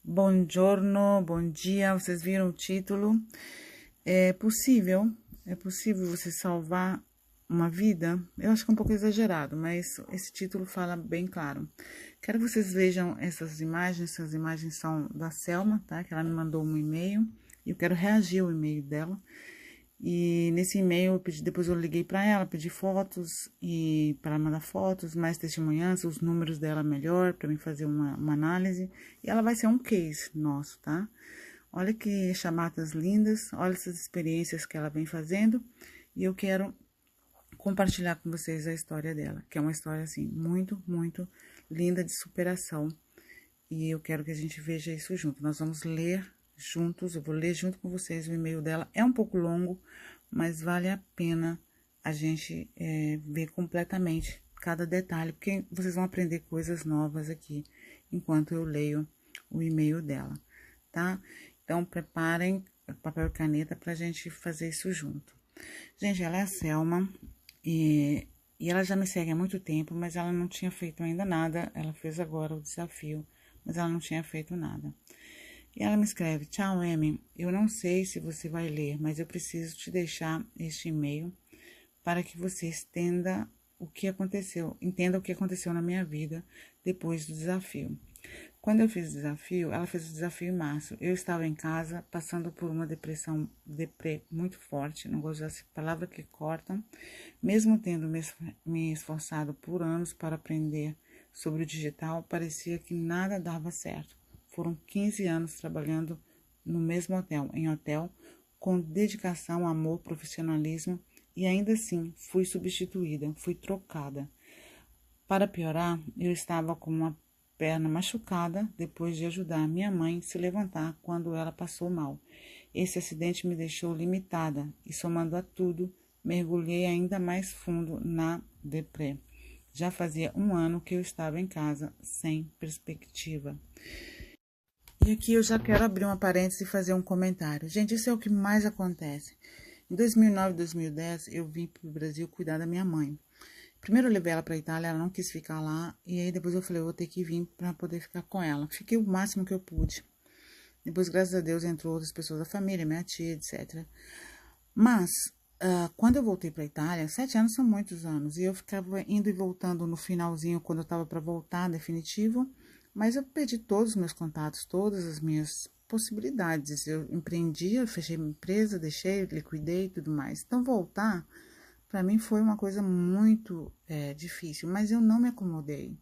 Buongiorno, bom dia. Vocês viram o título? É possível você salvar uma vida? Eu acho que é um pouco exagerado, mas esse título fala bem claro. Quero que vocês vejam essas imagens são da Selma, tá? Que ela me mandou um e-mail e eu quero reagir ao e-mail dela. E nesse e-mail, depois eu liguei para ela, pedi fotos e para ela mandar fotos, mais testemunhanças, os números dela melhor, para mim fazer uma análise. E ela vai ser um case nosso, tá? Olha que chamadas lindas, olha essas experiências que ela vem fazendo. E eu quero compartilhar com vocês a história dela, que é uma história, assim, muito, muito linda de superação. E eu quero que a gente veja isso junto. Nós vamos ler juntos, eu vou ler junto com vocês o e-mail dela. É um pouco longo, mas vale a pena a gente ver completamente cada detalhe, porque vocês vão aprender coisas novas aqui, enquanto eu leio o e-mail dela, tá? Então, preparem papel e caneta pra gente fazer isso junto. Gente, ela é a Selma e ela já me segue há muito tempo, mas ela não tinha feito ainda nada. Ela fez agora o desafio, mas ela não tinha feito nada. E ela me escreve: tchau, Amy, eu não sei se você vai ler, mas eu preciso te deixar este e-mail para que você entenda o que aconteceu na minha vida depois do desafio. Quando eu fiz o desafio, ela fez o desafio em março. Eu estava em casa, passando por uma depressão muito forte, não gosto dessa palavra que cortam, mesmo tendo me esforçado por anos para aprender sobre o digital, parecia que nada dava certo. Foram 15 anos trabalhando no mesmo hotel, com dedicação, amor, profissionalismo, e ainda assim fui substituída, fui trocada. Para piorar, eu estava com uma perna machucada depois de ajudar minha mãe a se levantar quando ela passou mal. Esse acidente me deixou limitada e, somando a tudo, mergulhei ainda mais fundo na deprê. Já fazia um ano que eu estava em casa, sem perspectiva. E aqui eu já quero abrir uma parêntese e fazer um comentário. Gente, isso é o que mais acontece. Em 2009 e 2010, eu vim para o Brasil cuidar da minha mãe. Primeiro eu levei ela para a Itália, ela não quis ficar lá. E aí depois eu falei, eu vou ter que vir para poder ficar com ela. Fiquei o máximo que eu pude. Depois, graças a Deus, entrou outras pessoas da família, minha tia, etc. Mas, quando eu voltei para a Itália, 7 anos são muitos anos. E eu ficava indo e voltando no finalzinho, quando eu estava para voltar, definitivo. Mas eu perdi todos os meus contatos, todas as minhas possibilidades. Eu empreendia, fechei minha empresa, deixei, liquidei e tudo mais. Então, voltar, para mim, foi uma coisa muito difícil. Mas eu não me acomodei.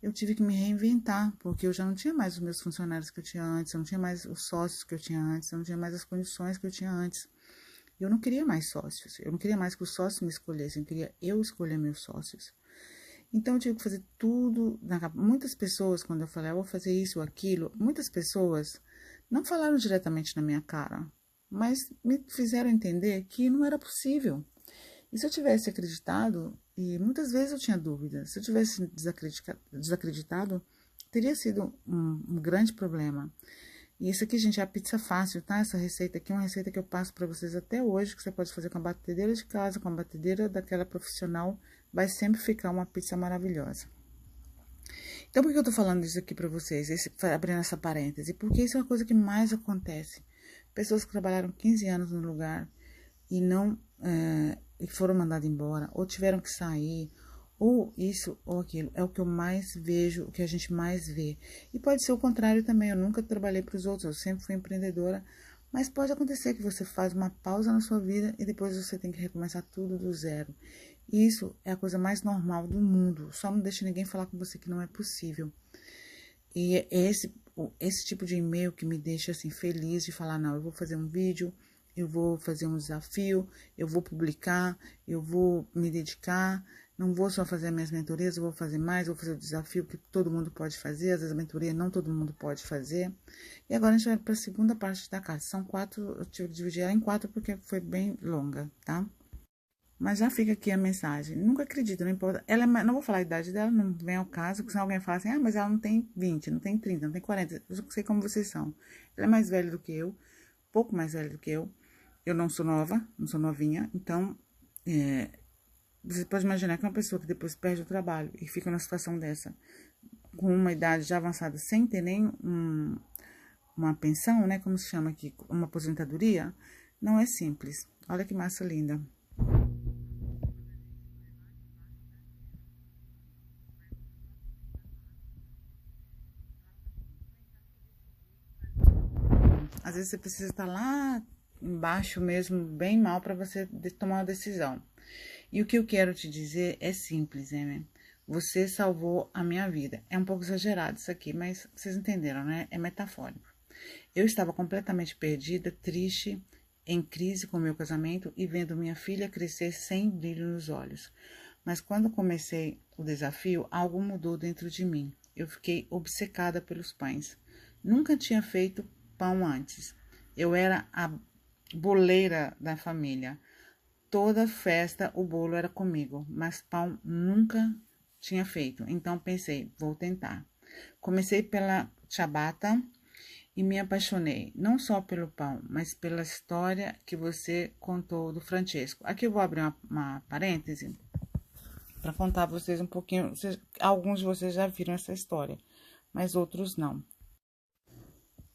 Eu tive que me reinventar, porque eu já não tinha mais os meus funcionários que eu tinha antes, eu não tinha mais os sócios que eu tinha antes, eu não tinha mais as condições que eu tinha antes. Eu não queria mais sócios, eu não queria mais que os sócios me escolhessem, eu queria eu escolher meus sócios. Então, eu tive que fazer tudo. Muitas pessoas, quando eu falei, eu vou fazer isso ou aquilo, muitas pessoas não falaram diretamente na minha cara, mas me fizeram entender que não era possível. E se eu tivesse acreditado, e muitas vezes eu tinha dúvidas, se eu tivesse desacreditado, teria sido um grande problema. E isso aqui, gente, é a pizza fácil, tá? Essa receita aqui é uma receita que eu passo para vocês até hoje, que você pode fazer com a batedeira de casa, com a batedeira daquela profissional, vai sempre ficar uma pizza maravilhosa. Então, por que eu tô falando isso aqui para vocês, abrindo essa parêntese? Porque isso é uma coisa que mais acontece. Pessoas que trabalharam 15 anos no lugar e não e foram mandadas embora, ou tiveram que sair, ou isso ou aquilo, é o que eu mais vejo, o que a gente mais vê. E pode ser o contrário também, eu nunca trabalhei para os outros, eu sempre fui empreendedora, mas pode acontecer que você faz uma pausa na sua vida e depois você tem que recomeçar tudo do zero. Isso é a coisa mais normal do mundo, só não deixe ninguém falar com você que não é possível. E é esse tipo de e-mail que me deixa assim feliz de falar, não, eu vou fazer um vídeo, eu vou fazer um desafio, eu vou publicar, eu vou me dedicar, não vou só fazer minhas mentorias, eu vou fazer mais, vou fazer o desafio que todo mundo pode fazer, às vezes a mentoria não todo mundo pode fazer. E agora a gente vai para a segunda parte da carta. São 4, eu tive que dividir ela em 4 porque foi bem longa, tá? Mas já fica aqui a mensagem. Nunca acredito, não importa. Ela não vou falar a idade dela, não vem ao caso, porque senão alguém fala assim, mas ela não tem 20, não tem 30, não tem 40. Eu não sei como vocês são. Ela é mais velha do que eu, pouco mais velha do que eu. Eu não sou nova, não sou novinha, então você pode imaginar que uma pessoa que depois perde o trabalho e fica numa situação dessa, com uma idade já avançada, sem ter nem uma pensão, né? Como se chama aqui, uma aposentadoria, não é simples. Olha que massa linda. Às vezes você precisa estar lá embaixo mesmo, bem mal, para você tomar uma decisão. E o que eu quero te dizer é simples, né? Você salvou a minha vida. É um pouco exagerado isso aqui, mas vocês entenderam, né? É metafórico. Eu estava completamente perdida, triste, em crise com meu casamento e vendo minha filha crescer sem brilho nos olhos. Mas quando comecei o desafio, algo mudou dentro de mim. Eu fiquei obcecada pelos pães. Nunca tinha feito pão antes. Eu era a boleira da família. Toda festa o bolo era comigo, mas pão nunca tinha feito. Então pensei, vou tentar. Comecei pela ciabatta e me apaixonei, não só pelo pão, mas pela história que você contou do Francesco. Aqui eu vou abrir uma parêntese para contar para vocês um pouquinho. Alguns de vocês já viram essa história, mas outros não.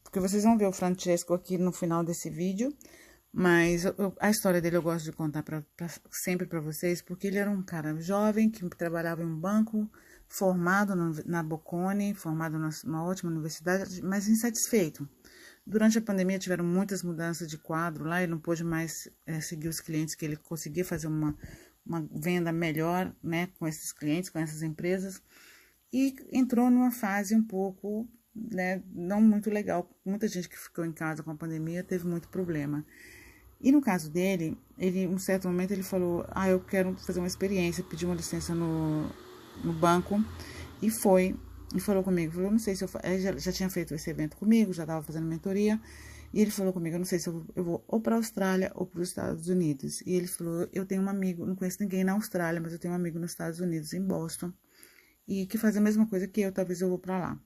Porque vocês vão ver o Francesco aqui no final desse vídeo, mas a história dele eu gosto de contar sempre para vocês, porque ele era um cara jovem que trabalhava em um banco, formado na Bocconi, formado numa ótima universidade, mas insatisfeito. Durante a pandemia tiveram muitas mudanças de quadro lá, ele não pôde mais seguir os clientes, que ele conseguia fazer uma venda melhor, né, com esses clientes, com essas empresas, e entrou numa fase um pouco, né, não muito legal. Muita gente que ficou em casa com a pandemia teve muito problema. E no caso dele, em um certo momento ele falou, eu quero fazer uma experiência, pediu uma licença no banco e foi, e falou comigo, falou, não sei se ele já tinha feito esse evento comigo, já estava fazendo mentoria, e ele falou comigo, eu não sei se eu vou ou para a Austrália ou para os Estados Unidos. E ele falou, eu tenho um amigo, não conheço ninguém na Austrália, mas eu tenho um amigo nos Estados Unidos, em Boston, e que faz a mesma coisa que eu, talvez eu vou para lá.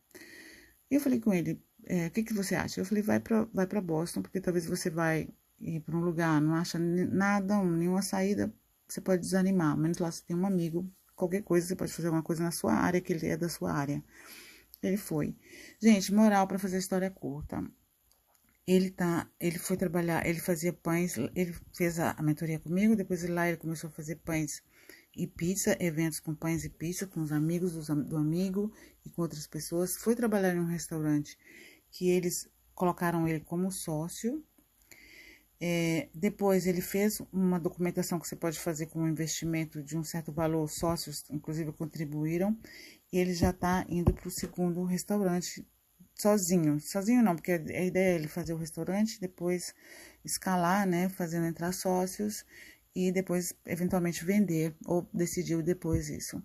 E eu falei com ele, o que você acha? Eu falei, vai para Boston, porque talvez você vai ir para um lugar, não acha nada, nenhuma saída, você pode desanimar, menos lá você tem um amigo, qualquer coisa, você pode fazer alguma coisa na sua área, que ele é da sua área. Ele foi. Gente, moral, para fazer a história curta. Ele foi trabalhar, ele fazia pães, ele fez a mentoria comigo, depois lá ele começou a fazer pães e pizza, eventos com pães e pizza, com os amigos do amigo e com outras pessoas. Foi trabalhar em um restaurante que eles colocaram ele como sócio. Depois ele fez uma documentação que você pode fazer com um investimento de um certo valor, sócios inclusive contribuíram, e ele já está indo para o segundo restaurante sozinho não, porque a ideia é ele fazer o restaurante, depois escalar, né, fazendo entrar sócios e depois eventualmente vender, ou decidiu depois isso.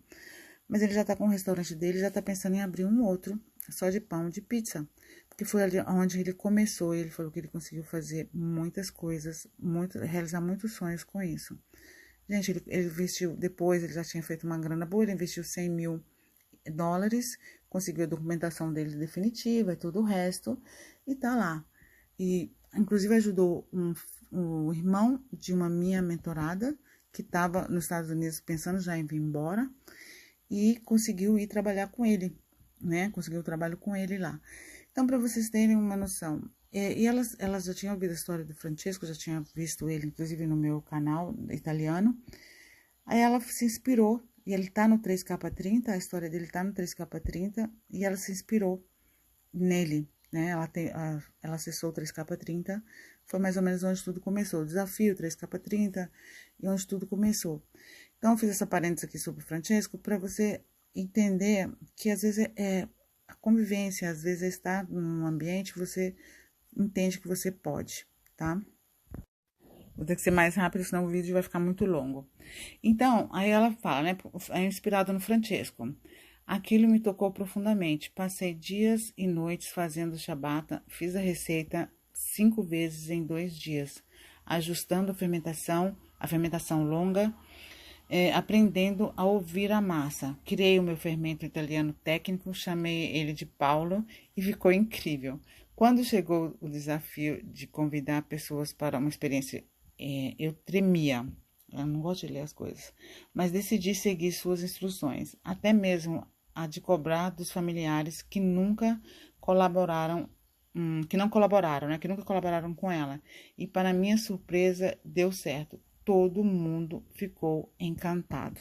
Mas ele já está com o restaurante dele, já está pensando em abrir um outro, só de pão, de pizza. Porque foi ali onde ele começou, e ele falou que ele conseguiu fazer muitas coisas, realizar muitos sonhos com isso. Gente, ele investiu, depois ele já tinha feito uma grana boa, ele investiu $100 mil, conseguiu a documentação dele definitiva e todo o resto, e tá lá. E, inclusive, ajudou o irmão de uma minha mentorada, que estava nos Estados Unidos pensando já em vir embora, e conseguiu ir trabalhar com ele, né? Conseguiu o trabalho com ele lá. Então, para vocês terem uma noção, e elas já tinham ouvido a história do Francesco, já tinham visto ele, inclusive, no meu canal italiano. Aí ela se inspirou, e ele tá no 3K30, a história dele tá no 3K30, e ela se inspirou nele, né? Ela acessou o 3K30, foi mais ou menos onde tudo começou, o desafio 3K30, e onde tudo começou. Então, eu fiz essa parêntese aqui sobre o Francesco, para você entender que, às vezes, a convivência, às vezes, estar num ambiente, você entende que você pode, tá? Vou ter que ser mais rápido, senão o vídeo vai ficar muito longo. Então, aí ela fala, né? É inspirado no Francesco. Aquilo me tocou profundamente. Passei dias e noites fazendo ciabatta, fiz a receita 5 vezes em 2 dias, ajustando a fermentação longa, aprendendo a ouvir a massa. Criei o meu fermento italiano técnico, chamei ele de Paulo e ficou incrível. Quando chegou o desafio de convidar pessoas para uma experiência, eu tremia. Eu não gosto de ler as coisas, mas decidi seguir suas instruções, até mesmo a de cobrar dos familiares que nunca colaboraram que não colaboraram, né? Que nunca colaboraram com ela. E para minha surpresa, deu certo. Todo mundo ficou encantado.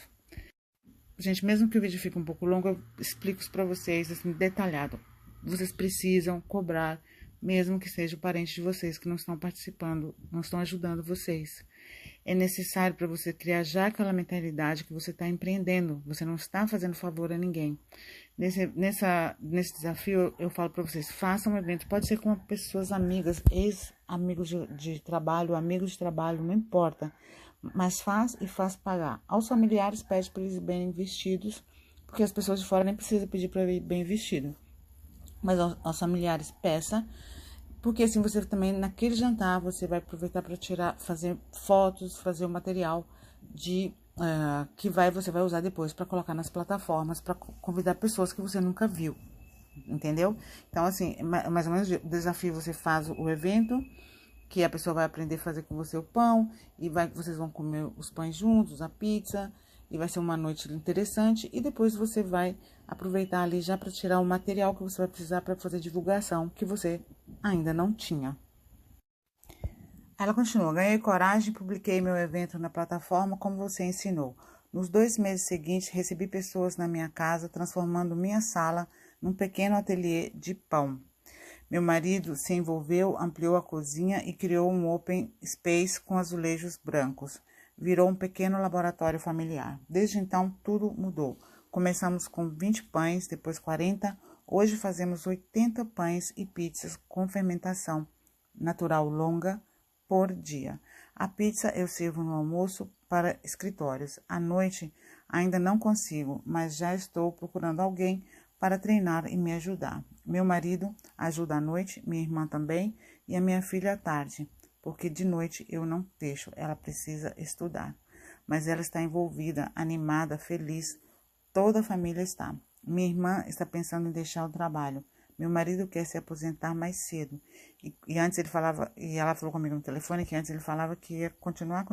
Gente, mesmo que o vídeo fique um pouco longo, eu explico isso para vocês, assim, detalhado. Vocês precisam cobrar, mesmo que seja o parente de vocês que não estão participando, não estão ajudando vocês. É necessário para você criar já aquela mentalidade que você está empreendendo, você não está fazendo favor a ninguém. Nesse desafio, eu falo para vocês, façam um evento, pode ser com pessoas amigas, ex-amigos de trabalho, amigos de trabalho, não importa. Mas faz e faz pagar. Aos familiares, pede para eles ir bem vestidos, porque as pessoas de fora nem precisam pedir para ir bem vestido. Mas aos familiares, peça, porque assim você também, naquele jantar, você vai aproveitar para fazer fotos, fazer o material que você vai usar depois para colocar nas plataformas, para convidar pessoas que você nunca viu, entendeu? Então, assim, mais ou menos o desafio, você faz o evento, que a pessoa vai aprender a fazer com você o pão, e vocês vão comer os pães juntos, a pizza, e vai ser uma noite interessante, e depois você vai aproveitar ali já para tirar o material que você vai precisar para fazer divulgação, que você ainda não tinha. Ela continua, ganhei coragem e publiquei meu evento na plataforma como você ensinou. Nos 2 meses seguintes, recebi pessoas na minha casa, transformando minha sala num pequeno ateliê de pão. Meu marido se envolveu, ampliou a cozinha e criou um open space com azulejos brancos. Virou um pequeno laboratório familiar. Desde então, tudo mudou. Começamos com 20 pães, depois 40. Hoje fazemos 80 pães e pizzas com fermentação natural longa por dia. A pizza eu sirvo no almoço para escritórios. À noite ainda não consigo, mas já estou procurando alguém para treinar e me ajudar. Meu marido ajuda à noite, minha irmã também e a minha filha à tarde, porque de noite eu não deixo, ela precisa estudar. Mas ela está envolvida, animada, feliz, toda a família está. Minha irmã está pensando em deixar o trabalho. Meu marido quer se aposentar mais cedo. E antes ele falava, e ela falou comigo no telefone que antes ele falava que ia continuar.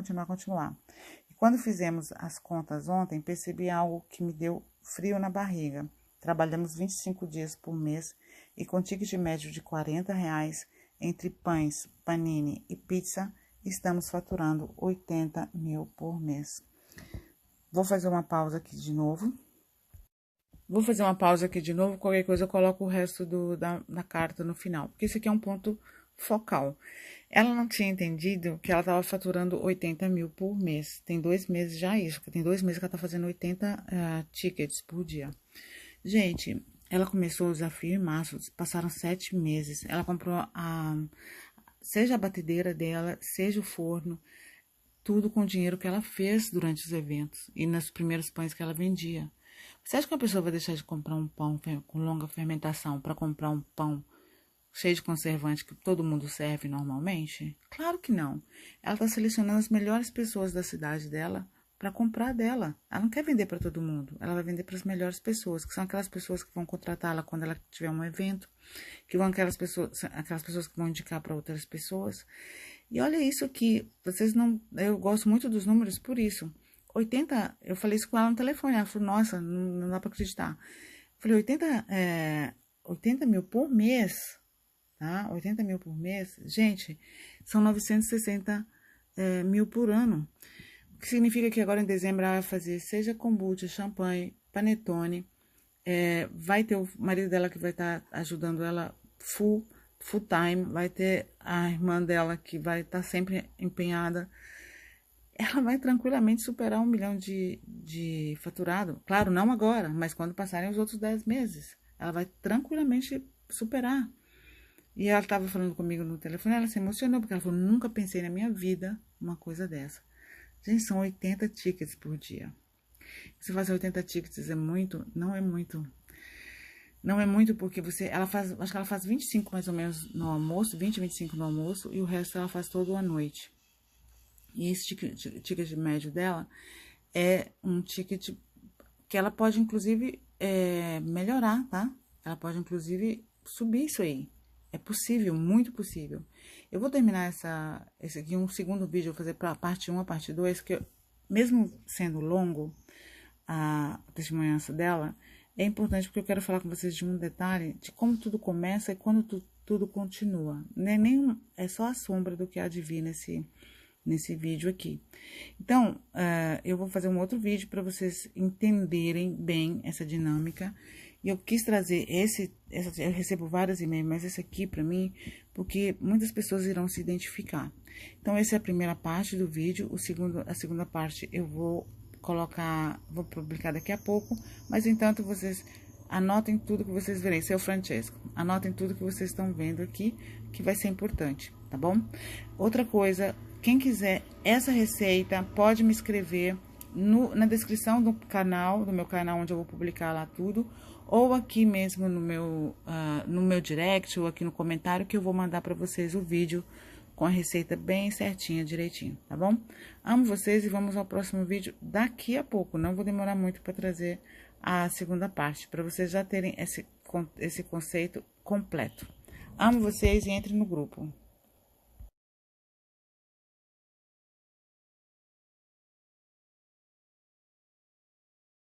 E quando fizemos as contas ontem, percebi algo que me deu frio na barriga. Trabalhamos 25 dias por mês e com ticket médio de R$40, entre pães, panini e pizza, estamos faturando 80 mil por mês. Vou fazer uma pausa aqui de novo. Qualquer coisa eu coloco o resto da carta no final, porque esse aqui é um ponto focal. Ela não tinha entendido que ela estava faturando 80 mil por mês. Tem 2 meses já isso, tem 2 meses que ela está fazendo 80 tickets por dia. Gente, ela começou o desafio em março, passaram 7 meses. Ela comprou seja a batedeira dela, seja o forno, tudo com o dinheiro que ela fez durante os eventos e nos primeiros pães que ela vendia. Você acha que uma pessoa vai deixar de comprar um pão com longa fermentação para comprar um pão cheio de conservante que todo mundo serve normalmente? Claro que não. Ela está selecionando as melhores pessoas da cidade dela para comprar dela. Ela não quer vender para todo mundo. Ela vai vender para as melhores pessoas, que são aquelas pessoas que vão contratá-la quando ela tiver um evento, que vão aquelas pessoas que vão indicar para outras pessoas. E olha isso aqui, eu gosto muito dos números por isso. 80, eu falei isso com ela no telefone, ela falou, nossa, não dá para acreditar. Eu falei, 80 mil por mês, tá? 80 mil por mês, gente, são 960 mil por ano. O que significa que agora em dezembro ela vai fazer, seja kombucha, champanhe, panetone, vai ter o marido dela que vai estar ajudando ela full time, vai ter a irmã dela que vai estar sempre empenhada. Ela vai tranquilamente superar 1 milhão de faturado. Claro, não agora, mas quando passarem os outros 10 meses. Ela vai tranquilamente superar. E ela estava falando comigo no telefone, ela se emocionou, porque ela falou, nunca pensei na minha vida uma coisa dessa. Gente, são 80 tickets por dia. Se fazer 80 tickets é muito? Não é muito. Não é muito porque acho que ela faz 25 mais ou menos no almoço, 20, 25 no almoço, e o resto ela faz todo à noite. E esse ticket médio dela é um ticket que ela pode, inclusive, melhorar, tá? Ela pode, inclusive, subir isso aí. É possível, muito possível. Eu vou terminar esse aqui, um segundo vídeo, vou fazer para a parte 1, a parte 2, que mesmo sendo longo a testemunhança dela, é importante porque eu quero falar com vocês de um detalhe, de como tudo começa e quando tudo continua. É só a sombra do que há de vir nesse vídeo aqui. Então, eu vou fazer um outro vídeo para vocês entenderem bem essa dinâmica. E eu quis trazer eu recebo vários e-mails, mas esse aqui para mim, porque muitas pessoas irão se identificar. Então, essa é a primeira parte do vídeo. A segunda parte eu vou publicar daqui a pouco, mas entanto vocês anotem tudo que vocês verem. Esse é o Francesco. Anotem tudo que vocês estão vendo aqui, que vai ser importante, tá bom? Outra coisa, quem quiser essa receita, pode me escrever na descrição do meu canal, onde eu vou publicar lá tudo, ou aqui mesmo no meu direct, ou aqui no comentário, que eu vou mandar para vocês o vídeo com a receita bem certinha, direitinho, tá bom? Amo vocês e vamos ao próximo vídeo daqui a pouco. Não vou demorar muito para trazer a segunda parte, para vocês já terem esse conceito completo. Amo vocês e entre no grupo.